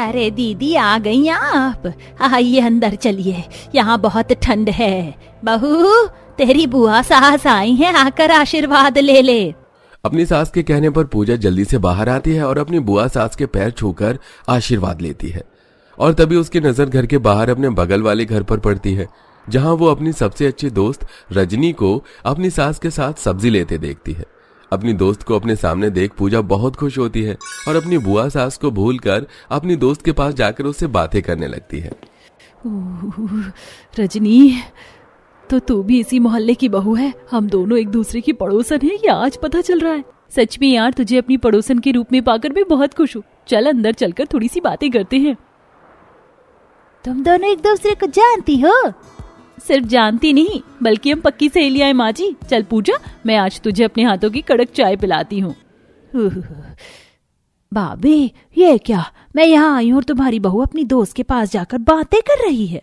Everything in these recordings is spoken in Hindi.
अरे दीदी आ गई आप, आइए अंदर चलिए, यहाँ बहुत ठंड है। बहू तेरी बुआ सास आई हैं, आकर आशीर्वाद ले ले। अपनी सास के कहने पर पूजा जल्दी से बाहर आती है और अपनी बुआ सास के पैर छूकर आशीर्वाद लेती है। और तभी उसकी नजर घर के बाहर अपने बगल वाले घर पर पड़ती है, जहां वो अपनी सबसे अच्छी दोस्त रजनी को अपनी सास के साथ सब्जी लेते देखती है। अपनी दोस्त को अपने सामने देख पूजा बहुत खुश होती है और अपनी बुआ सास को भूलकर अपनी दोस्त के पास जाकर उससे बातें करने लगती है। रजनी, तो तू भी इसी मोहल्ले की बहू है? हम दोनों एक दूसरे की पड़ोसन हैं, ये आज पता चल रहा है। सच में यार, तुझे अपनी पड़ोसन के रूप में पाकर भी बहुत खुश हूँ। चल अंदर चलकर थोड़ी सी बातें करते हैं। तुम दोनों एक दूसरे को जानती हो? सिर्फ जानती नहीं बल्कि हम पक्की सहेलियां हैं माँ जी। चल पूजा, मैं आज तुझे अपने हाथों की कड़क चाय पिलाती हूँ। भाभी ये क्या, मैं यहाँ आई हूँ और तुम्हारी बहू अपनी दोस्त के पास जाकर बातें कर रही है।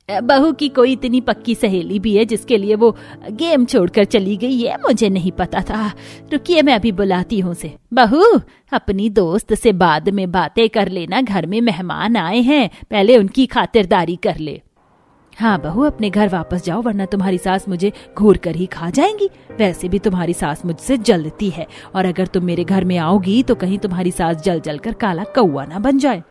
बहू की कोई इतनी पक्की सहेली भी है जिसके लिए वो गेम छोड़कर चली गई है? मुझे नहीं पता था। रुकिए, मैं अभी बुलाती हूँ उसे। बहू, अपनी दोस्त से बाद में बातें कर लेना, घर में मेहमान आए हैं, पहले उनकी खातिरदारी कर ले। हाँ बहू, अपने घर वापस जाओ, वरना तुम्हारी सास मुझे घूर कर ही खा जाएंगी। वैसे भी तुम्हारी सास मुझसे जलती है, और अगर तुम मेरे घर में आओगी तो कहीं तुम्हारी सास जल जल कर काला कौवा ना बन जाए।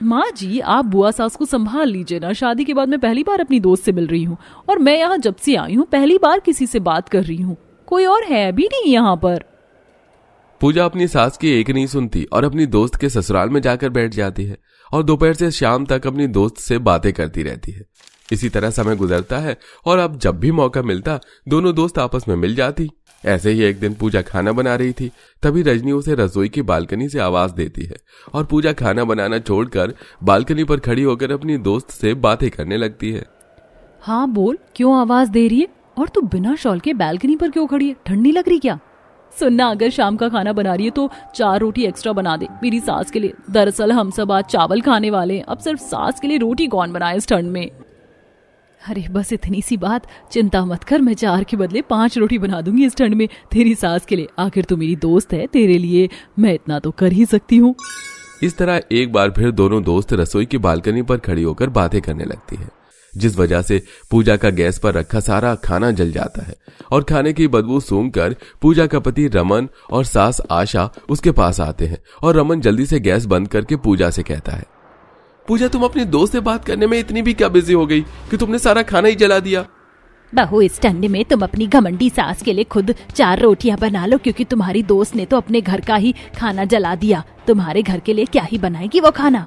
माँ जी, आप बुआ सास को संभाल लीजिए ना। शादी के बाद मैं पहली बार अपनी दोस्त से मिल रही हूँ, और मैं यहाँ जब से आई हूँ पहली बार किसी से बात कर रही हूँ। कोई और है भी नहीं यहाँ पर। पूजा अपनी सास की एक नहीं सुनती और अपनी दोस्त के ससुराल में जाकर बैठ जाती है और दोपहर से शाम तक अपनी दोस्त से बातें करती रहती है। इसी तरह समय गुजरता है और अब जब भी मौका मिलता दोनों दोस्त आपस में मिल जाती। ऐसे ही एक दिन पूजा खाना बना रही थी, तभी रजनी उसे रसोई की बालकनी से आवाज देती है और पूजा खाना बनाना छोड़कर बालकनी पर खड़ी होकर अपनी दोस्त से बातें करने लगती है। हाँ बोल, क्यों आवाज दे रही है? और तू बिना शॉल के बालकनी पर क्यों खड़ी है? ठंडी लग रही क्या? सुनना, अगर शाम का खाना बना रही है तो 4 रोटी एक्स्ट्रा बना दे मेरी सास के लिए। दरअसल हम सब आज चावल खाने वाले हैं, अब सिर्फ सास के लिए रोटी कौन बनाए इस ठंड में। अरे बस इतनी सी बात, चिंता मत कर, मैं 4 के बदले 5 रोटी बना दूंगी इस ठंड में तेरी सास के लिए। आखिर तू मेरी दोस्त है, तेरे लिए मैं इतना तो कर ही सकती हूँ। इस तरह एक बार फिर दोनों दोस्त रसोई की बालकनी पर खड़ी होकर बातें करने लगती है, जिस वजह से पूजा का गैस पर रखा सारा खाना जल जाता है और खाने की बदबू सूंघकर पूजा का पति रमन और सास आशा उसके पास आते हैं। और रमन जल्दी से गैस बंद करके पूजा से कहता है, पूजा तुम अपनी दोस्त से बात करने में इतनी भी क्या बिजी हो गई कि तुमने सारा खाना ही जला दिया? बहू, इस ठंड में तुम अपनी घमंडी सास के लिए खुद 4 रोटियां बना लो, क्योंकि तुम्हारी दोस्त ने तो अपने घर का ही खाना जला दिया। तुम्हारे घर के लिए क्या ही बनाएगी वो खाना?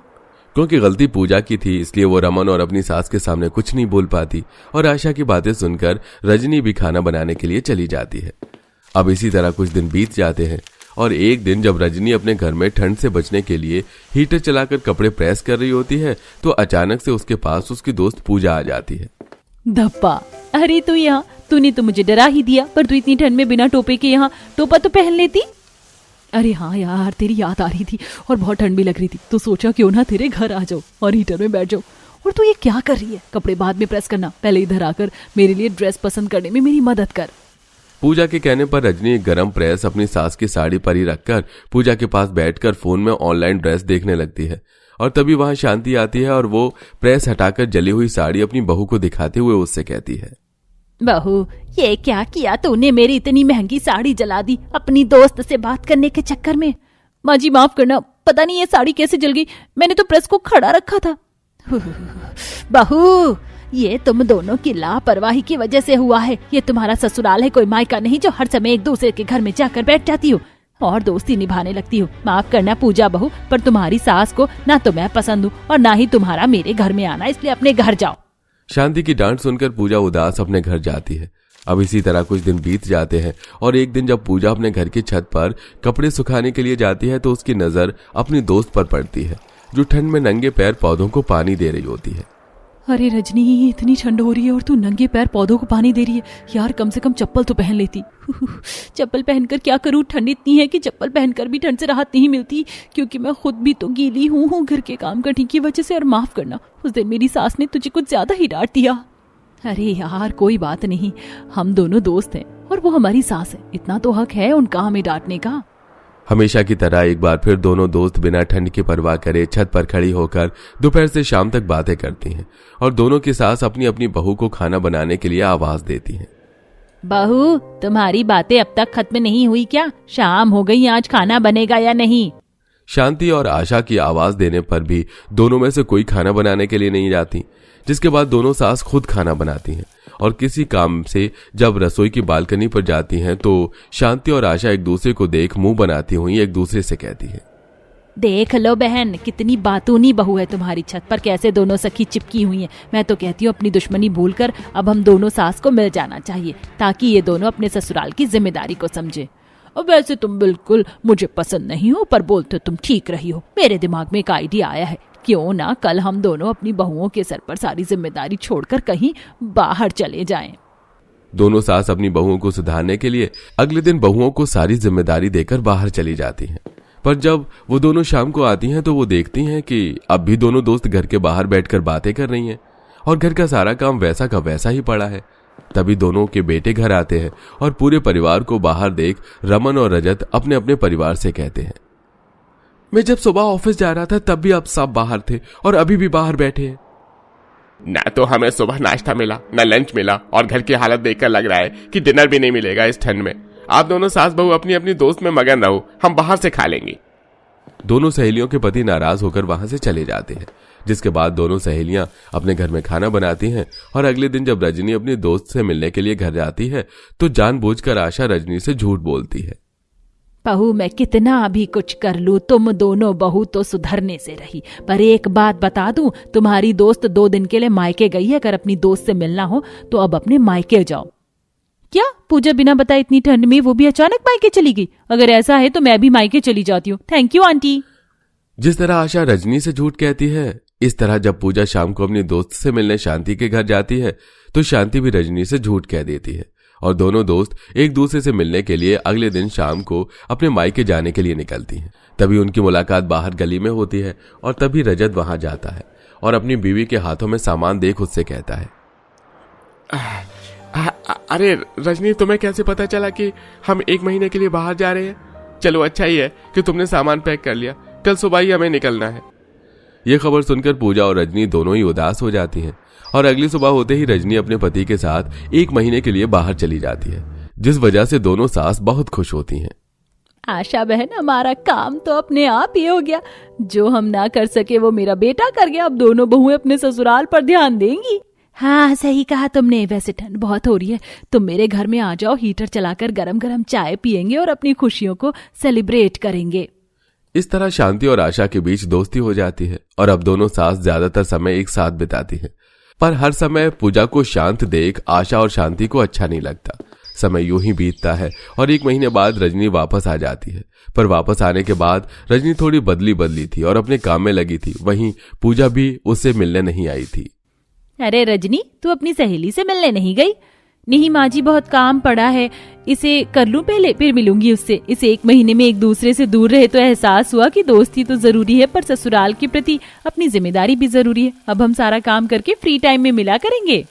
क्योंकि गलती पूजा की थी, इसलिए वो रमन और अपनी सास के सामने कुछ नहीं बोल पाती और आशा की बातें सुनकर रजनी भी खाना बनाने के लिए चली जाती है। अब इसी तरह कुछ दिन बीत जाते हैं और एक दिन जब रजनी अपने घर में ठंड से बचने के लिए हीटर चलाकर कपड़े प्रेस कर रही होती है तो अचानक से उसके पास उसकी दोस्त पूजा आ जाती है। धप्पा, अरे तू यहाँ, तूने तो मुझे डरा ही दिया, पर तू इतनी ठंड में बिना टोपे के यहाँ टोपा तो पहन लेती। अरे हाँ यार, तेरी याद आ रही थी और बहुत ठंड भी लग रही थी, तो सोचा क्यों ना तेरे घर आ जाओ और हीटर में बैठ जाओ। और तू ये क्या कर रही है? कपड़े बाद में प्रेस करना, पहले इधर आकर मेरे लिए ड्रेस पसंद करने में मेरी मदद कर। पूजा के कहने पर रजनी एक गरम प्रेस अपनी सास की साड़ी पर ही रखकर पूजा के पास बैठकर फोन में ऑनलाइन ड्रेस देखने लगती है। और तभी वहां शांति आती है और वो प्रेस हटाकर जली हुई साड़ी अपनी बहू को दिखाते हुए उससे कहती है, बहू ये क्या किया तूने? मेरी इतनी महंगी साड़ी जला दी अपनी दोस्त से बात करने के चक्कर में। माँ जी माफ करना, पता नहीं ये साड़ी कैसे जल गई, मैंने तो प्रेस को खड़ा रखा था। बहू, ये तुम दोनों की लापरवाही की वजह से हुआ है। ये तुम्हारा ससुराल है, कोई मायका नहीं जो हर समय एक दूसरे के घर में जाकर बैठ जाती हो और दोस्ती निभाने लगती हो। माफ करना पूजा बहू, पर तुम्हारी सास को ना तो मैं पसंद हूँ और ना ही तुम्हारा मेरे घर में आना, इसलिए अपने घर जाओ। शांति की डांट सुनकर पूजा उदास अपने घर जाती है। अब इसी तरह कुछ दिन बीत जाते हैं और एक दिन जब पूजा अपने घर की छत पर कपड़े सुखाने के लिए जाती है तो उसकी नजर अपनी दोस्त पर पड़ती है, जो ठंड में नंगे पैर पौधों को पानी दे रही होती है। अरे रजनी, इतनी ठंड हो रही है और तू नंगे पैर पौधों को पानी दे रही है। यार कम से कम चप्पल तो पहन लेती। चप्पल पहनकर क्या करूँ? ठंड इतनी है कि चप्पल पहनकर भी ठंड से राहत नहीं मिलती, क्योंकि मैं खुद भी तो गीली हूँ घर के काम करने की वजह से। और माफ करना, उस दिन मेरी सास ने तुझे कुछ ज्यादा ही डांट दिया। अरे यार कोई बात नहीं, हम दोनों दोस्त हैं और वो हमारी सास है, इतना तो हक है उनका हमें डांटने का। हमेशा की तरह एक बार फिर दोनों दोस्त बिना ठंड की परवाह करे छत पर खड़ी होकर दोपहर से शाम तक बातें करती हैं और दोनों की सास अपनी अपनी बहू को खाना बनाने के लिए आवाज देती हैं। बहू, तुम्हारी बातें अब तक खत्म नहीं हुई क्या? शाम हो गई, आज खाना बनेगा या नहीं? शांति और आशा की आवाज देने पर भी दोनों में से कोई खाना बनाने के लिए नहीं जाती, जिसके बाद दोनों सास खुद खाना बनाती हैं और किसी काम से जब रसोई की बालकनी पर जाती हैं तो शांति और आशा एक दूसरे को देख मुंह बनाती हुई एक दूसरे से कहती है, देख लो बहन, कितनी बातूनी बहू है तुम्हारी। छत पर कैसे दोनों सखी चिपकी हुई हैं। मैं तो कहती हूँ अपनी दुश्मनी भूलकर अब हम दोनों सास को मिल जाना चाहिए, ताकि ये दोनों अपने ससुराल की जिम्मेदारी को समझे। और वैसे तुम बिल्कुल मुझे पसंद नहीं हो, पर बोलते तुम ठीक रही हो। मेरे दिमाग में एक आइडिया आया है, क्यों ना कल हम दोनों अपनी बहुओं के सर पर सारी जिम्मेदारी छोड़कर कहीं बाहर चले जाएं। दोनों सास अपनी बहुओं को सुधारने के लिए अगले दिन बहुओं को सारी जिम्मेदारी देकर बाहर चली जाती हैं। पर जब वो दोनों शाम को आती हैं तो वो देखती हैं कि अब भी दोनों दोस्त घर के बाहर बैठकर बातें कर रही हैं और घर का सारा काम वैसा का वैसा ही पड़ा है। तभी दोनों के बेटे घर आते हैं और पूरे परिवार को बाहर देख रमन और रजत अपने अपने परिवार से कहते हैं, मैं जब सुबह ऑफिस जा रहा था तब भी आप सब बाहर थे और अभी भी बाहर बैठे हैं। ना तो हमें सुबह नाश्ता मिला, ना लंच मिला, और घर की हालत देखकर लग रहा है कि डिनर भी नहीं मिलेगा इस ठंड में। आप दोनों सास बहू अपनी अपनी दोस्त में मगन रहो, हम बाहर से खा लेंगे। दोनों सहेलियों के पति नाराज होकर वहां से चले जाते हैं, जिसके बाद दोनों सहेलियां अपने घर में खाना बनाती हैं और अगले दिन जब रजनी अपनी दोस्त से मिलने के लिए घर जाती है तो जानबूझकर आशा रजनी से झूठ बोलती है, बहू मैं कितना भी कुछ कर लूं, तुम दोनों बहू तो सुधरने से रही। पर एक बात बता दूं, तुम्हारी दोस्त 2 दिन के लिए मायके गई है। अगर अपनी दोस्त से मिलना हो तो अब अपने मायके जाओ। क्या पूजा बिना बताए इतनी ठंड में वो भी अचानक मायके चली गई? अगर ऐसा है तो मैं भी मायके चली जाती हूँ। Thank you aunty. जिस तरह आशा रजनी से झूठ कहती है, इस तरह जब पूजा शाम को अपनी दोस्त से मिलने शांति के घर जाती है तो शांति भी रजनी से झूठ कह देती है और दोनों दोस्त एक दूसरे से मिलने के लिए अगले दिन शाम को अपने मायके जाने के लिए निकलती हैं। तभी उनकी मुलाकात बाहर गली में होती है और तभी रजत वहां जाता है और अपनी बीवी के हाथों में सामान देख उससे कहता है, अरे रजनी, तुम्हें कैसे पता चला कि हम 1 महीने के लिए बाहर जा रहे हैं? चलो अच्छा ही है कि तुमने सामान पैक कर लिया, कल सुबह ही हमें निकलना है। यह खबर सुनकर पूजा और रजनी दोनों ही उदास हो जाती हैं और अगली सुबह होते ही रजनी अपने पति के साथ 1 महीने के लिए बाहर चली जाती है, जिस वजह से दोनों सास बहुत खुश होती हैं। आशा बहन, हमारा काम तो अपने आप ही हो गया। जो हम ना कर सके वो मेरा बेटा कर गया। अब दोनों बहुएं अपने ससुराल पर ध्यान देंगी। हाँ, सही कहा तुमने। वैसे ठंड बहुत हो रही है, तुम मेरे घर में आ जाओ, हीटर चलाकर गरम गरम चाय पियेंगे और अपनी खुशियों को सेलिब्रेट करेंगे। इस तरह शांति और आशा के बीच दोस्ती हो जाती है और अब दोनों सास ज्यादातर समय एक साथ बिताती हैं। पर हर समय पूजा को शांत देख आशा और शांति को अच्छा नहीं लगता। समय यूं ही बीतता है और 1 महीने बाद रजनी वापस आ जाती है। पर वापस आने के बाद रजनी थोड़ी बदली थी और अपने काम में लगी थी। वहीं पूजा भी उससे मिलने नहीं आई थी। अरे रजनी, तू अपनी सहेली से मिलने नहीं गई? नहीं माँ जी, बहुत काम पड़ा है, इसे कर लूं पहले, फिर मिलूंगी उससे। इस 1 महीने में एक दूसरे से दूर रहे तो एहसास हुआ कि दोस्ती तो जरूरी है, पर ससुराल के प्रति अपनी जिम्मेदारी भी जरूरी है। अब हम सारा काम करके फ्री टाइम में मिला करेंगे।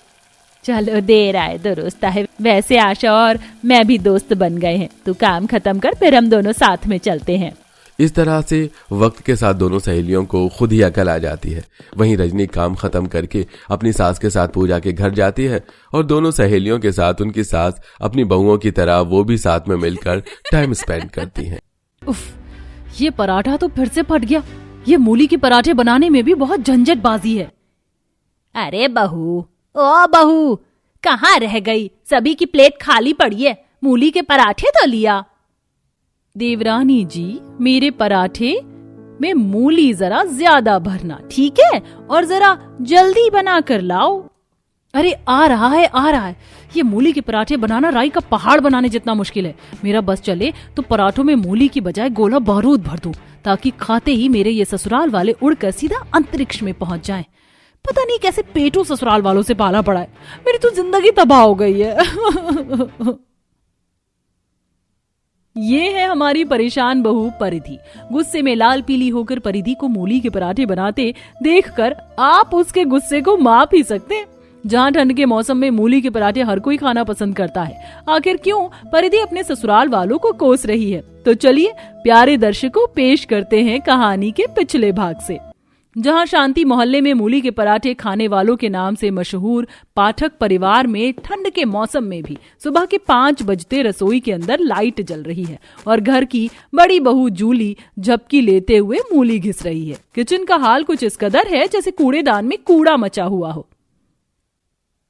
चलो, देर आए दुरुस्त है। वैसे आशा और मैं भी दोस्त बन गए हैं। तू काम खत्म कर, फिर हम दोनों साथ में चलते हैं। इस तरह से वक्त के साथ दोनों सहेलियों को खुद ही अकल आ जाती है। वहीं रजनी काम खत्म करके अपनी सास के साथ पूजा के घर जाती है और दोनों सहेलियों के साथ उनकी सास अपनी बहुओं की तरह वो भी साथ में मिलकर टाइम स्पेंड करती हैं। उफ, ये पराठा तो फिर से फट गया। ये मूली के पराठे बनाने में भी बहुत झंझटबाजी है। अरे बहू, ओ बहू, कहाँ रह गई? सभी की प्लेट खाली पड़ी है, मूली के पराठे तो लिया। देवरानी जी, मेरे पराठे में मूली जरा ज्यादा भरना, ठीक है? और जरा जल्दी बना कर लाओ। अरे आ रहा है। ये मूली के पराठे बनाना राई का पहाड़ बनाने जितना मुश्किल है। मेरा बस चले तो पराठों में मूली की बजाय गोला बारूद भर दूं, ताकि खाते ही मेरे ये ससुराल वाले उड़कर सीधा अंतरिक्ष में पहुंच जाएं। पता नहीं कैसे पेटू ससुराल वालों से पाला पड़ा है। मेरी तो जिंदगी तबाह हो गई है। ये है हमारी परेशान बहू परिधि। गुस्से में लाल पीली होकर परिधि को मूली के पराठे बनाते देखकर आप उसके गुस्से को माप ही सकते हैं। जहाँ ठंड के मौसम में मूली के पराठे हर कोई खाना पसंद करता है, आखिर क्यों परिधि अपने ससुराल वालों को कोस रही है? तो चलिए प्यारे दर्शकों, पेश करते हैं कहानी के पिछले भाग से। जहां शांति मोहल्ले में मूली के पराठे खाने वालों के नाम से मशहूर पाठक परिवार में ठंड के मौसम में भी सुबह के 5 बजते रसोई के अंदर लाइट जल रही है और घर की बड़ी बहू जूली झपकी लेते हुए मूली घिस रही है। किचन का हाल कुछ इस कदर है जैसे कूड़ेदान में कूड़ा मचा हुआ हो।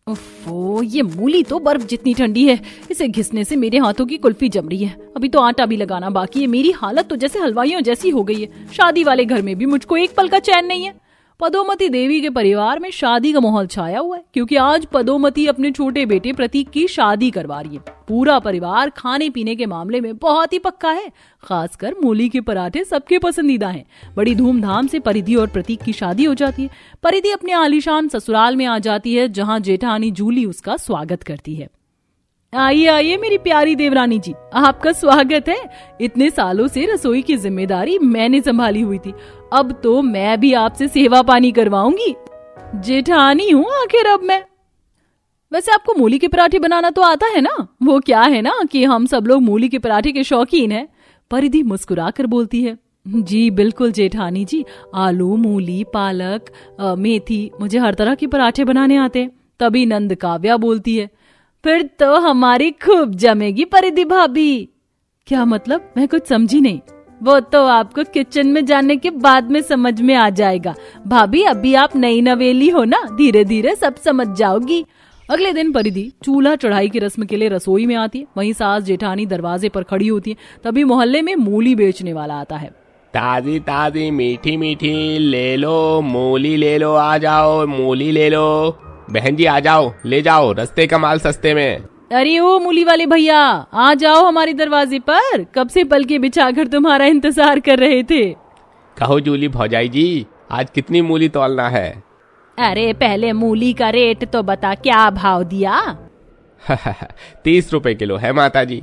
ओफो, ये मूली तो बर्फ जितनी ठंडी है, इसे घिसने से मेरे हाथों की कुल्फी जम रही है। अभी तो आटा भी लगाना बाकी है। मेरी हालत तो जैसे हलवाइयों जैसी हो गई है। शादी वाले घर में भी मुझको एक पल का चैन नहीं है। पदोमती देवी के परिवार में शादी का माहौल छाया हुआ है क्योंकि आज पदोमती अपने छोटे बेटे प्रतीक की शादी करवा रही है। पूरा परिवार खाने पीने के मामले में बहुत ही पक्का है। खासकर मूली के पराठे सबके पसंदीदा हैं। बड़ी धूमधाम से परिधि और प्रतीक की शादी हो जाती है। परिधि अपने आलीशान ससुराल में आ जाती है जहां जेठानी जूली उसका स्वागत करती है। आइए आइए मेरी प्यारी देवरानी जी, आपका स्वागत है। इतने सालों से रसोई की जिम्मेदारी मैंने संभाली हुई थी, अब तो मैं भी आपसे सेवा पानी करवाऊंगी। जेठानी हूँ आखिर अब मैं। वैसे आपको मूली के पराठे बनाना तो आता है ना? वो क्या है ना कि हम सब लोग मूली के पराठे के शौकीन हैं। परिधि मुस्कुरा कर बोलती है। जी बिल्कुल जेठानी जी, आलू, मूली, पालक, मेथी, मुझे हर तरह के पराठे बनाने आते हैं। तभी नंद काव्या बोलती है, फिर तो हमारी खूब जमेगी परिधि भाभी। क्या मतलब? मैं कुछ समझी नहीं। वो तो आपको किचन में जाने के बाद में समझ में आ जाएगा भाभी, अभी आप नई नवेली हो ना, धीरे धीरे सब समझ जाओगी। अगले दिन परिधि चूल्हा चढ़ाई की रस्म के लिए रसोई में आती है। वहीं सास जेठानी दरवाजे पर खड़ी होती है। तभी मोहल्ले में मूली बेचने वाला आता है। ताजी ताजी मीठी मीठी ले लो, मूली ले लो, आ जाओ मूली ले लो। बहन जी आ जाओ, ले जाओ, रस्ते का माल सस्ते में। अरे ओ मूली वाले भैया, आ जाओ हमारे दरवाजे पर, कब से पलके बिछाकर तुम्हारा इंतजार कर रहे थे। कहो जूली भौजाई जी, आज कितनी मूली तौलना है? अरे पहले मूली का रेट तो बता, क्या भाव दिया? 30 रुपए किलो है माता जी।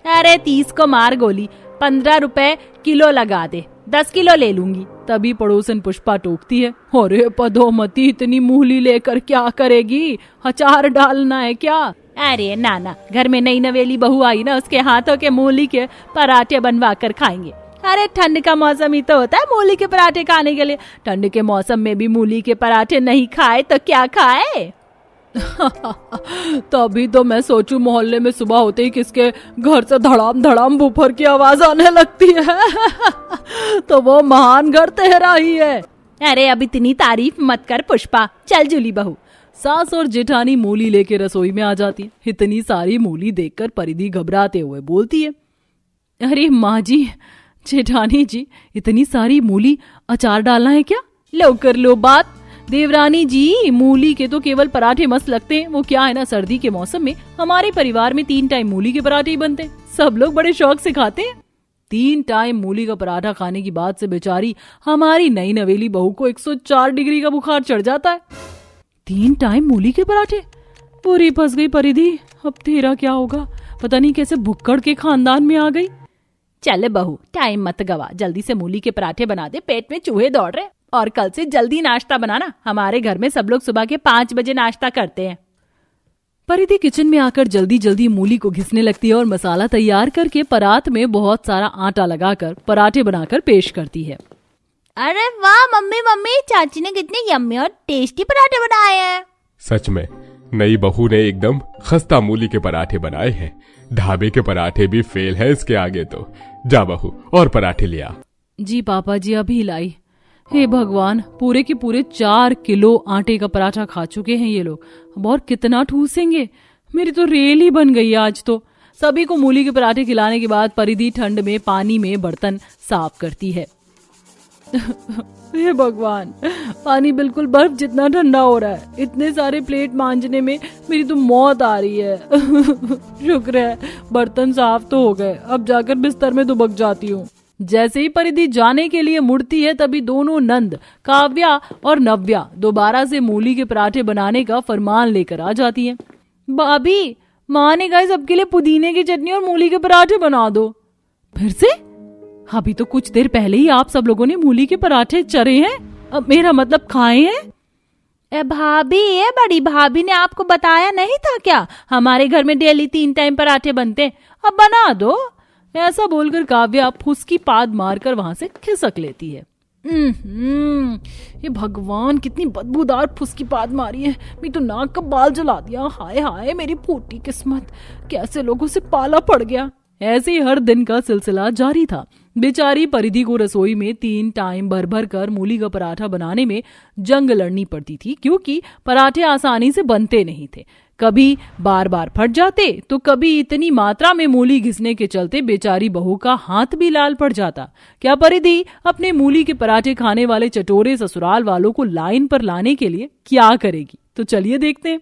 अरे 30 को मार गोली, 15 रुपए किलो लगा दे, 10 किलो ले लूंगी। तभी पड़ोसन पुष्पा टोकती है, अरे पदोमती इतनी मूली लेकर क्या करेगी? अचार डालना है क्या? अरे नाना, घर में नई नवेली बहू आई ना, उसके हाथों के मूली के पराठे बनवा कर खाएंगे। अरे ठंड का मौसम ही तो होता है मूली के पराठे खाने के लिए। ठंड के मौसम में भी मूली के पराठे नहीं खाए तो क्या खाए? तभी तो मैं सोचूं मोहल्ले में सुबह होते ही किसके घर से धड़ाम धड़ाम बुफर की आवाज आने लगती है। तो वो महान घर तेरा ही है। अरे अब इतनी तारीफ मत कर पुष्पा, चल जूली बहू। सास और जेठानी मूली लेके रसोई में आ जाती है। इतनी सारी मूली देखकर परिधि घबराते हुए बोलती है, अरे माँ जी, जेठानी जी, इतनी सारी मूली, अचार डालना है क्या? लो कर लो बात। देवरानी जी, मूली के तो केवल पराठे मस्त लगते हैं। वो क्या है ना, सर्दी के मौसम में हमारे परिवार में 3 टाइम मूली के पराठे ही बनते हैं। सब लोग बड़े शौक से खाते हैं। 3 टाइम मूली का पराठा खाने की बात से बेचारी हमारी नई नवेली बहू को 104 डिग्री का बुखार चढ़ जाता है। 3 टाइम मूली के पराठे? पूरी फंस गई परिधि। अब तेरा क्या होगा? पता नहीं कैसे भुक्कड़ के खानदान में आ गई। चल बहू, टाइम मत गवा, जल्दी से मूली के पराठे बना दे, पेट में चूहे दौड़ रहे। और कल से जल्दी नाश्ता बनाना, हमारे घर में सब लोग सुबह के 5 बजे नाश्ता करते हैं। परिधि किचन में आकर जल्दी जल्दी मूली को घिसने लगती है और मसाला तैयार करके परात में बहुत सारा आटा लगाकर पराठे बनाकर पेश करती है। अरे वाह मम्मी मम्मी, चाची ने कितने यम्मी और टेस्टी पराठे बनाए हैं। सच में नई बहू ने एकदम खस्ता मूली के पराठे बनाए हैं। ढाबे के पराठे भी फेल है इसके आगे तो। जा बहू, और पराठे लिया। जी पापा जी, अभी लाई। हे भगवान, पूरे के पूरे 4 किलो आटे का पराठा खा चुके हैं ये लोग। अब और कितना ठूसेंगे? मेरी तो रेल ही बन गई आज तो। सभी को मूली के पराठे खिलाने के बाद परिधि ठंड में पानी में बर्तन साफ करती है। हे भगवान, पानी बिल्कुल बर्फ जितना ठंडा हो रहा है। इतने सारे प्लेट मांजने में मेरी तो मौत आ रही है। शुक्र है बर्तन साफ तो हो गए, अब जाकर बिस्तर में दुबक जाती हूँ। जैसे ही परिधि जाने के लिए मुड़ती है तभी दोनों नंद, काव्या और नव्या दोबारा से मूली के पराठे बनाने का फरमान लेकर आ जाती हैं। भाभी, माँ ने कहा सबके लिए पुदीने की चटनी और मूली के पराठे बना दो। फिर से? अभी तो कुछ देर पहले ही आप सब लोगों ने मूली के पराठे चरे हैं, अब मेरा मतलब खाए हैं। भाभी, ये बड़ी भाभी ने आपको बताया नहीं था क्या? हमारे घर में डेली 3 टाइम पराठे बनते, अब बना दो। ऐसा बोलकर काव्या फुसकी पाद मारकर वहां से खिसक लेती है। ये भगवान, कितनी बदबूदार फुसकी पाद मारी है। मैं तो नाक का बाल जला दिया। हाय हाय मेरी फूटी किस्मत, कैसे लोगों से पाला पड़ गया। ऐसे ही हर दिन का सिलसिला जारी था। बेचारी परिधि को रसोई में 3 टाइम भर भर कर मूली का पराठा बनाने में जंग लड़नी पड़ती थी, क्योंकि पराठे आसानी से बनते नहीं थे। कभी बार बार फट जाते तो कभी इतनी मात्रा में मूली घिसने के चलते बेचारी बहू का हाथ भी लाल पड़ जाता। क्या परिधि अपने मूली के पराठे खाने वाले चटोरे ससुराल वालों को लाइन पर लाने के लिए क्या करेगी? तो चलिए देखते हैं।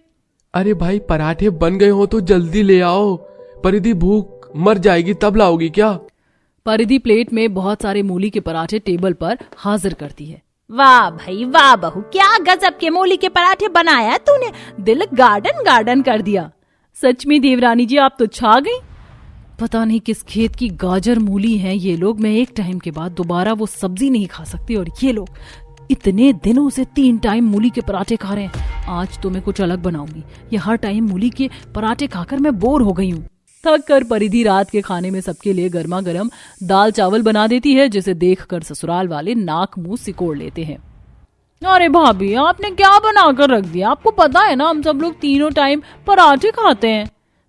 अरे भाई, पराठे बन गए हो तो जल्दी ले आओ। परिधि भूख मर जाएगी, तब लाओगी क्या? परिधि प्लेट में बहुत सारे मूली के पराठे टेबल पर हाजिर करती है। वाह भाई वाह बहू, क्या गजब के मूली के पराठे बनाया तूने, दिल गार्डन गार्डन कर दिया। सच में देवरानी जी, आप तो छा गई। पता नहीं किस खेत की गाजर मूली हैं ये लोग। मैं एक टाइम के बाद दोबारा वो सब्जी नहीं खा सकती, और ये लोग इतने दिनों से 3 टाइम मूली के पराठे खा रहे हैं। आज तो मैं कुछ अलग बनाऊंगी। ये हर टाइम मूली के पराठे खाकर मैं बोर हो गई हूँ। थक कर परिधि रात के खाने में सबके लिए गर्मा गर्म दाल चावल बना देती है, जिसे देखकर ससुराल वाले नाक मुंह सिकोड़ लेते हैं। अरे भाभी, आपने क्या बनाकर रख दिया? आपको पता है ना, हम सब लोग 3 टाइम पराठे खाते हैं।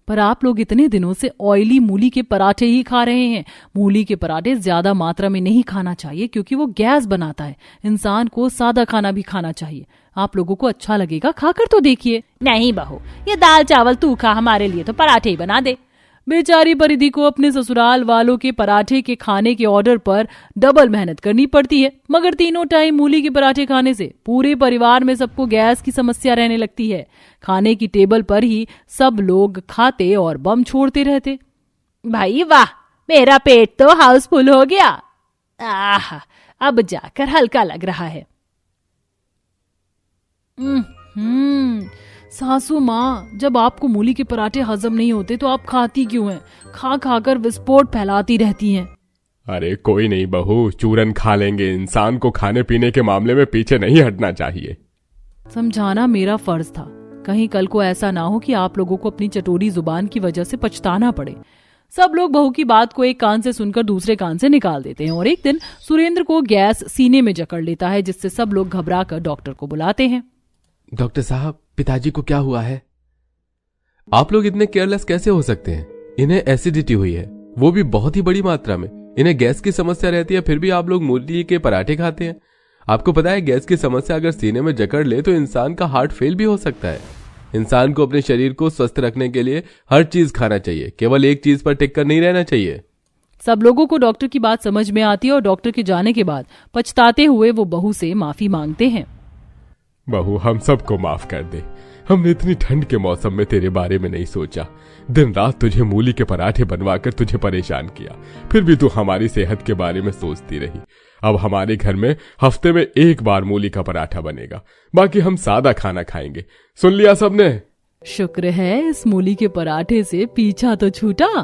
पर आप लोग इतने दिनों से ऑयली मूली के पराठे ही खा रहे हैं। मूली के पराठे ज्यादा मात्रा में नहीं खाना चाहिए, क्योंकि वो गैस बनाता है। इंसान को सादा खाना भी खाना चाहिए। आप लोगों को अच्छा लगेगा, खाकर तो देखिए। नहीं बहू, ये दाल चावल तू खा, हमारे लिए तो पराठे ही बना दे। बेचारी परिधि को अपने ससुराल वालों के पराठे के खाने के ऑर्डर पर डबल मेहनत करनी पड़ती है, मगर 3 टाइम मूली के पराठे खाने से पूरे परिवार में सबको गैस की समस्या रहने लगती है। खाने की टेबल पर ही सब लोग खाते और बम छोड़ते रहते। भाई वाह, मेरा पेट तो हाउसफुल हो गया। आह, अब जाकर हल्का लग रहा है। सासू माँ, जब आपको मूली के पराठे हजम नहीं होते तो आप खाती क्यों हैं? खा खाकर विस्फोट फैलाती रहती हैं। अरे कोई नहीं बहू, चूरन खा लेंगे। इंसान को खाने पीने के मामले में पीछे नहीं हटना चाहिए। समझाना मेरा फर्ज था। कहीं कल को ऐसा ना हो कि आप लोगों को अपनी चटोरी जुबान की वजह से पछताना पड़े। सब लोग बहू की बात को एक कान से सुनकर दूसरे कान से निकाल देते हैं, और एक दिन सुरेंद्र को गैस सीने में जकड़ लेता है, जिससे सब लोग घबरा कर डॉक्टर को बुलाते हैं। डॉक्टर साहब, पिताजी को क्या हुआ है? आप लोग इतने केयरलेस कैसे हो सकते हैं? इन्हें एसिडिटी हुई है, वो भी बहुत ही बड़ी मात्रा में। इन्हें गैस की समस्या रहती है, फिर भी आप लोग मूली के पराठे खाते हैं। आपको पता है, गैस की समस्या अगर सीने में जकड़ ले तो इंसान का हार्ट फेल भी हो सकता है। इंसान को अपने शरीर को स्वस्थ रखने के लिए हर चीज खाना चाहिए, केवल एक चीज पर टिक कर नहीं रहना चाहिए। सब लोगों को डॉक्टर की बात समझ में आती है, और डॉक्टर के जाने के बाद पछताते हुए वो बहू से माफी मांगते हैं। बहू, हम सबको माफ कर दे। हमने इतनी ठंड के मौसम में तेरे बारे में नहीं सोचा। दिन रात तुझे मूली के पराठे बनवाकर तुझे परेशान किया, फिर भी तू हमारी सेहत के बारे में सोचती रही। अब हमारे घर में हफ्ते में 1 बार मूली का पराठा बनेगा, बाकी हम सादा खाना खाएंगे। सुन लिया सबने? शुक्र है इस मूली के पराठे से पीछा तो छूटा।